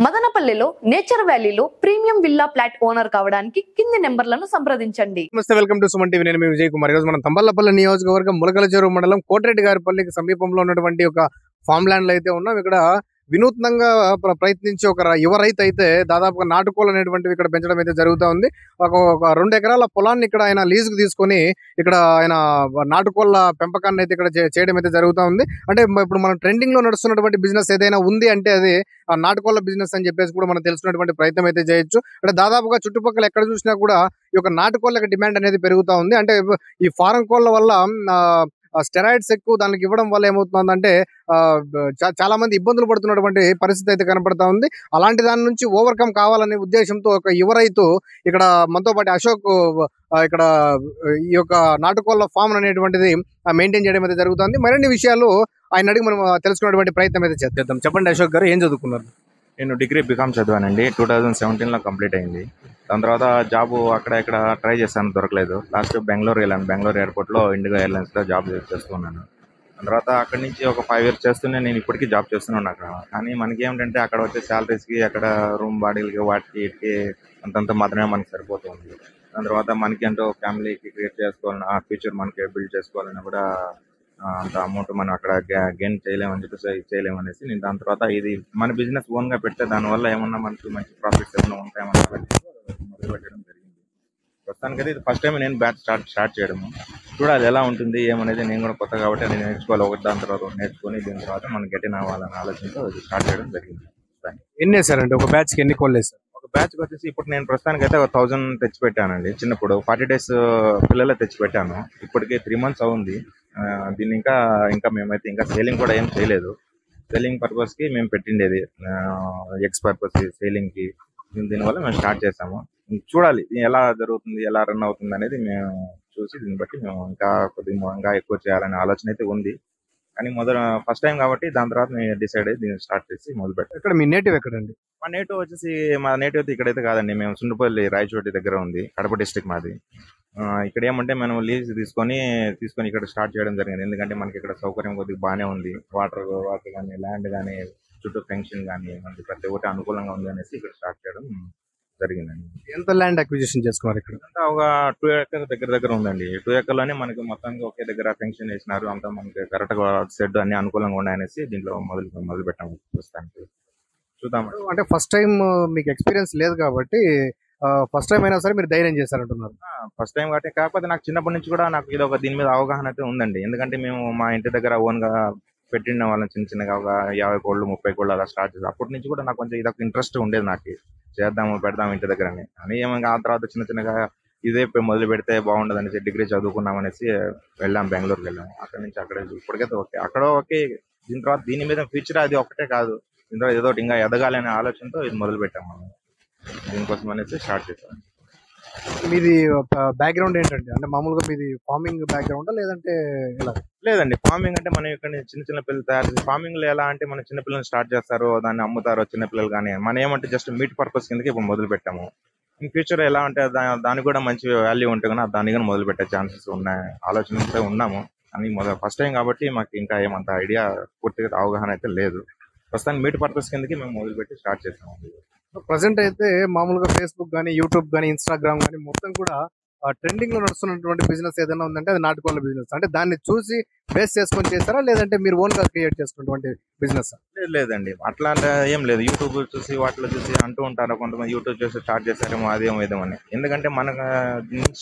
మదనపల్లిలో నేచర్ వ్యాలీలో premium villa flat owner కావడానికి కింది నెంబర్లను సంప్రదించండి. నమస్తే, వెల్కమ్ టు సుమన్ టీవీ. నేను మీ విజయ్ కుమార్. ఈరోజు మనం తంబళ్లపల్లి నియోజకవర్గం ములకల చెరువు మండలం కోటిరెడ్డి గారిపల్లికి సమీపంలో ఉన్నటువంటి ఒక ఫామ్ ల్యాండ్ లో అయితే ఉన్నాం. ఇక్కడ వినూత్నంగా ప్రయత్నించి ఒక యువ రైతు అయితే దాదాపుగా నాటుకోలు అనేటువంటివి ఇక్కడ పెంచడం అయితే జరుగుతూ ఉంది. ఒక 2 ఎకరాల పొలాన్ని ఇక్కడ ఆయన లీజుకు తీసుకొని ఇక్కడ ఆయన నాటుకోళ్ల పెంపకాన్ని అయితే ఇక్కడ చేయడం అయితే జరుగుతూ ఉంది. అంటే ఇప్పుడు మనం ట్రెండింగ్ లో నడుస్తున్నటువంటి బిజినెస్ ఏదైనా ఉంది అంటే అది ఆ నాటుకోళ్ల బిజినెస్ అని చెప్పేసి కూడా మనం తెలుసుకున్నటువంటి ప్రయత్నం అయితే చేయొచ్చు. అంటే దాదాపుగా చుట్టుపక్కల ఎక్కడ చూసినా కూడా ఈ యొక్క నాటుకోళ్లకు డిమాండ్ అనేది పెరుగుతూ ఉంది. అంటే ఈ ఫారం కోళ్ల వల్ల స్టెరాయిడ్స్ ఎక్కువ దానికి ఇవ్వడం వల్ల ఏమవుతుందంటే చాలా మంది ఇబ్బందులు పడుతున్నటువంటి పరిస్థితి అయితే కనపడతా ఉంది. అలాంటి దాని నుంచి ఓవర్కమ్ కావాలనే ఉద్దేశంతో ఒక యువ రైతు ఇక్కడ మనతో పాటు అశోక్ ఇక్కడ ఈ యొక్క నాటుకోళ్ల ఫామ్ అనేటువంటిది మెయింటైన్ చేయడం అయితే జరుగుతుంది. మరిన్ని విషయాలు ఆయన అడిగి మనం తెలుసుకున్నటువంటి ప్రయత్నం అయితే చేద్దాం. చెప్పండి అశోక్ గారు, ఏం చదువుకున్నారు? నేను డిగ్రీ బీకామ్ చదివానండి. 2017లో కంప్లీట్ అయింది. దాని తర్వాత జాబ్ అక్కడ ఇక్కడ ట్రై చేశాను, దొరకలేదు. లాస్ట్ బెంగళూరు వెళ్ళాను. బెంగళూరు ఎయిర్పోర్ట్లో ఇండిగో ఎయిర్లైన్స్లో జాబ్ చేస్తున్నాను. దాని తర్వాత అక్కడి నుంచి ఒక 5 years చేస్తూనే నేను ఇప్పటికీ జాబ్ చేస్తున్నాను అక్కడ. కానీ మనకి ఏమిటంటే అక్కడ వచ్చే శాలరీస్కి అక్కడ రూమ్ బాడీలకి వాటికి ఇటుకి అంతంత మాత్రమే మనకి సరిపోతుంది. దాని తర్వాత మనకి అంటూ ఫ్యామిలీకి క్రియేట్ చేసుకోవాలని, ఆ ఫ్యూచర్ మనకి బిల్డ్ చేసుకోవాలని కూడా అంత అమౌంట్ మనం అక్కడ గెయిన్ చేయలేమని చెప్పేసి చేయలేమనేసి నేను దాని తర్వాత ఇది మన బిజినెస్ ఓన్గా పెడితే దానివల్ల ఏమన్నా మనకి మంచి ప్రాఫిట్స్ ఏమన్నా ఉంటాయేమన్నా మొదలు పెట్టడం జరిగింది. ప్రస్తుతానికి అయితే ఇది ఫస్ట్ టైం నేను బ్యాచ్ స్టార్ట్ చేయడము. చూడాలి ఎలా ఉంటుంది ఏమనేది. నేను కూడా కొత్త కాబట్టి నేను నేర్చుకోవాలి. ఒకటి దాని తర్వాత నేర్చుకొని దీని తర్వాత మనం గెటిన్ అవ్వాలని ఆలోచనతో ఇది స్టార్ట్ చేయడం జరిగింది. ఎన్ని వేసారండి ఒక బ్యాచ్కి? ఎన్ని కోళ్ళు వేసారు? ఒక బ్యాచ్కి వచ్చేసి ఇప్పుడు నేను ప్రస్తుతానికి అయితే 1000 తెచ్చిపెట్టానండి. చిన్నప్పుడు 40 days పిల్లలే తెచ్చిపెట్టాను. ఇప్పటికి 3 months అవుంది. దీన్ని ఇంకా మేమైతే ఇంకా సేలింగ్ కూడా ఏం చేయలేదు. సేలింగ్ పర్పస్కి మేము పెట్టిండేది, ఎక్స్ పర్పస్ సేలింగ్కి. దీనివల్ల మేము స్టార్ట్ చేసాము. చూడాలి ఎలా జరుగుతుంది, ఎలా రన్ అవుతుంది అనేది మేము చూసి దీన్ని బట్టి మేము ఇంకా ఎక్కువ చేయాలనే ఆలోచన అయితే ఉంది. కానీ ఫస్ట్ టైం కాబట్టి దాని తర్వాత నేను డిసైడ్ అయ్యి దీన్ని స్టార్ట్ చేసి మొదలు పెట్టాను. ఇక్కడ మీ నేటివ్ ఎక్కడండి? మా నేటివ్ అయితే ఇక్కడైతే కాదండి. మేము సుండుపల్లి రాయచోటి దగ్గర ఉంది, కడప డిస్ట్రిక్ట్ మాది. ఇక్కడ ఏమంటే మనం లీజ్ తీసుకొని ఇక్కడ స్టార్ట్ చేయడం జరిగింది. ఎందుకంటే మనకి ఇక్కడ సౌకర్యం కొద్దిగా బాగానే ఉంది. వాటర్ కానీ ల్యాండ్ కానీ చుట్టూ ఫెన్షన్ కానీ మనకి ప్రతి ఒక్కటి అనుకూలంగా ఉంది అనేసి ఇక్కడ స్టార్ట్ చేయడం జరిగిందండి. ఎంత ల్యాండ్ అక్విజిషన్ చేసుకున్నారు ఇక్కడ? అంతా ఒక 2 acres దగ్గర ఉందండి. 2 acreలోనే మనకి మొత్తానికి ఒకే దగ్గర ఫెన్షన్ వేసినారు. అంతా మనకి కరెక్ట్గా షెడ్ అన్ని అనుకూలంగా ఉన్నాయనేసి దీంట్లో మొదలు పెట్టాము. ప్రస్తుతానికి చూద్దాం. అంటే ఫస్ట్ టైం మీకు ఎక్స్పీరియన్స్ లేదు కాబట్టి ఫస్ట్ టైం అయినా సరే మీరు ధైర్యం చేశారంటున్నారు. ఫస్ట్ టైం కాబట్టి, కాకపోతే నాకు చిన్నప్పటి నుంచి కూడా నాకు ఇది దీని మీద అవగాహన అయితే ఉందండి. ఎందుకంటే మేము మా ఇంటి దగ్గర ఓన్గా పెట్టిన వాళ్ళని చిన్నగా ఒక 50 కోళ్ళు 30 కోళ్ళు అలా స్టార్ట్ చేసాం. అప్పటి నుంచి కూడా నాకు కొంచెం ఇదొక ఇంట్రెస్ట్ ఉండేది. నాకు చేద్దాము పెడదాము ఇంటి దగ్గరని అని. ఏమైనా ఆ తర్వాత చిన్నగా ఇదే మొదలు పెడితే బాగుండదు అనేసి డిగ్రీ చదువుకున్నాం అనేసి వెళ్ళాం, బెంగళూరుకి వెళ్ళాము. అక్కడి నుంచి అక్కడే ఇప్పటికైతే ఓకే, అక్కడ ఓకే. దీని తర్వాత దీని మీద ఫ్యూచర్ అది ఒకటే కాదు, దీని తర్వాత ఏదో ఇంకా ఎదగాలి అనే ఆలోచనతో ఇది మొదలు పెట్టాము మనం. దీనికోసం అనేసి స్టార్ట్ చేసాం. మీది బ్యాక్గ్రౌండ్ ఏంటంటే, అంటే మామూలుగా మీది ఫార్మింగ్ బ్యాక్గ్రౌండా లేదంటే ఎలా? లేదండి, ఫార్మింగ్ అంటే మనం ఇక్కడ చిన్న పిల్లలు తయారు చేసి ఫార్మింగ్ లో ఎలా అంటే మన చిన్న పిల్లలు స్టార్ట్ చేస్తారు, దాన్ని అమ్ముతారు చిన్నపిల్లలు. కానీ మనం ఏమంటే జస్ట్ మీట్ పర్పస్ కిందకి ఇప్పుడు మొదలు పెట్టాము. ఇన్ ఫ్యూచర్ ఎలా అంటే దానికి కూడా మంచి వాల్యూ ఉంటే కానీ దాన్ని కూడా మొదలు పెట్టే ఛాన్సెస్ ఉన్నాయి, ఆలోచనతో ఉన్నాము. అని ఫస్ట్ టైం కాబట్టి మాకు ఇంకా ఏమంత ఐడియా పూర్తిగా అవగాహన అయితే లేదు. ప్రస్తుతానికి మీట్ పర్పస్ కిందకి మేము మొదలు పెట్టి స్టార్ట్ చేసాము. ప్రజెంట్ అయితే మామూలుగా ఫేస్బుక్ కానీ యూట్యూబ్ కానీ ఇన్స్టాగ్రామ్ కానీ మొత్తం కూడా ట్రెండింగ్ లో నడుస్తున్నటువంటి బిజినెస్ ఏదైనా ఉందంటే అది నాటుకోళ్ల బిజినెస్. అంటే దాన్ని చూసి బేస్ చేసుకొని చేస్తారా లేదంటే మీరు ఓన్ గా క్రియేట్ చేసుకున్నటువంటి బిజినెస్? లేదండి, అట్లా ఏం లేదు. యూట్యూబ్ చూసి వాటిలో చూసి అంటూ ఉంటారు కొంతమంది, యూట్యూబ్ చూసి స్టార్ట్ చేస్తారేమో అదేమో ఇదేమని. ఎందుకంటే మనకు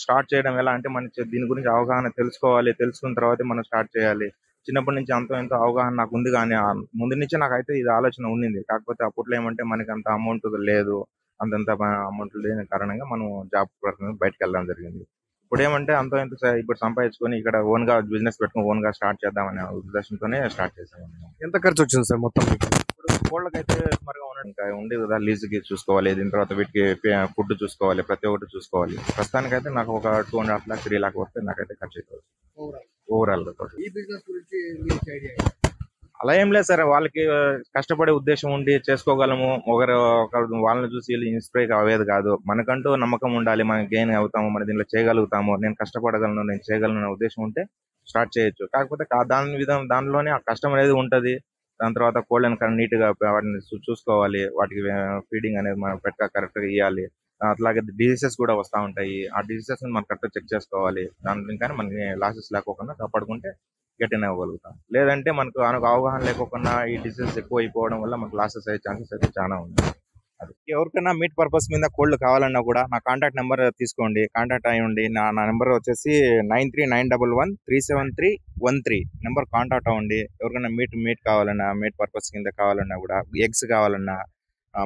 స్టార్ట్ చేయడం ఎలా అంటే మనకి దీని గురించి అవగాహన తెలుసుకోవాలి. తెలుసుకున్న తర్వాత మనం స్టార్ట్ చేయాలి. చిన్నప్పటి నుంచి ఎంతో అవగాహన నాకు ఉంది. కానీ ముందు నుంచి నాకైతే ఇది ఆలోచన ఉండింది. కాకపోతే అప్పట్లో ఏమంటే మనకి అంత అమౌంట్ లేదు, అంతంత అమౌంట్ లేని కారణంగా మనం జాబ్ పర్పస్ బయటకు వెళ్ళడం జరిగింది. ఇప్పుడు ఏమంటే ఇప్పుడు సంపాదించుకొని ఇక్కడ ఓన్ గా బిజినెస్ పెట్టుకుని ఓన్ గా స్టార్ట్ చేద్దామనే ఉద్దేశంతోనే స్టార్ట్ చేసాము. ఎంత ఖర్చు వచ్చింది సార్ మొత్తం? ఇప్పుడు కోళ్ళకైతే సుమారుగా ఇంకా ఉండేది కదా, లీజుకి చూసుకోవాలి, దీని తర్వాత వీటికి ఫుడ్ చూసుకోవాలి, ప్రతి ఒక్కటి చూసుకోవాలి. ప్రస్తుతానికైతే నాకు ఒక 2.5 lakhs 3 lakhs వస్తే నాకైతే ఖర్చు అవుతుంది ఓవరాల్ గా. ఈ బిజినెస్ గురించి అలా ఏం లేదు సార్, వాళ్ళకి కష్టపడే ఉద్దేశం ఉండి చేసుకోగలము. ఒకరు వాళ్ళని చూసి ఇన్స్పైర్ అవ్వేది కాదు. మనకంటూ నమ్మకం ఉండాలి, మనం గెయిన్ అవుతాము, మన దీంట్లో చేయగలుగుతాము, నేను కష్టపడగలను, నేను చేయగలను అనే ఉద్దేశం ఉంటే స్టార్ట్ చేయొచ్చు. కాకపోతే దానిలోనే ఆ కష్టం అనేది ఉంటుంది. దాని తర్వాత కోళ్ళని నీట్గా వాటిని చూసుకోవాలి. వాటికి ఫీడింగ్ అనేది మనం కరెక్ట్గా ఇవ్వాలి. అట్లాగే డిసీజెస్ కూడా వస్తూ ఉంటాయి. ఆ డిసీజెస్ మనం కరెక్ట్గా చెక్ చేసుకోవాలి. దాంట్లో కానీ మనకి లాసెస్ లేకోకుండా కాపాడుకుంటే గట్టిన ఇవ్వగలుగుతాం. లేదంటే మనకు అవగాహన లేకోకుండా ఈ డిసీజెస్ ఎక్కువ అయిపోవడం వల్ల మనకు లాసెస్ అయ్యే ఛాన్సెస్ అయితే చాలా ఉంది. అది ఎవరికైనా మీట్ పర్పస్ మీద కోళ్ళు కావాలన్నా కూడా నా కాంటాక్ట్ నెంబర్ తీసుకోండి, కాంటాక్ట్ అయ్యండి. నా నెంబర్ వచ్చేసి 9391137313 నెంబర్ కాంటాక్ట్ అవ్వండి. ఎవరికైనా మీట్ కావాలన్నా, మీట్ పర్పస్ కింద కావాలన్నా కూడా, ఎగ్స్ కావాలన్నా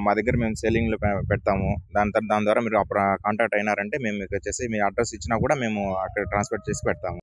మా దగ్గర మేము సెల్లింగ్లో పెడతాము. దాని ద్వారా మీరు కాంటాక్ట్ అయినారంటే మేము మీకు వచ్చేసి మీ అడ్రస్ ఇచ్చినా కూడా మేము అక్కడ ట్రాన్స్ఫర్ చేసి పెడతాము.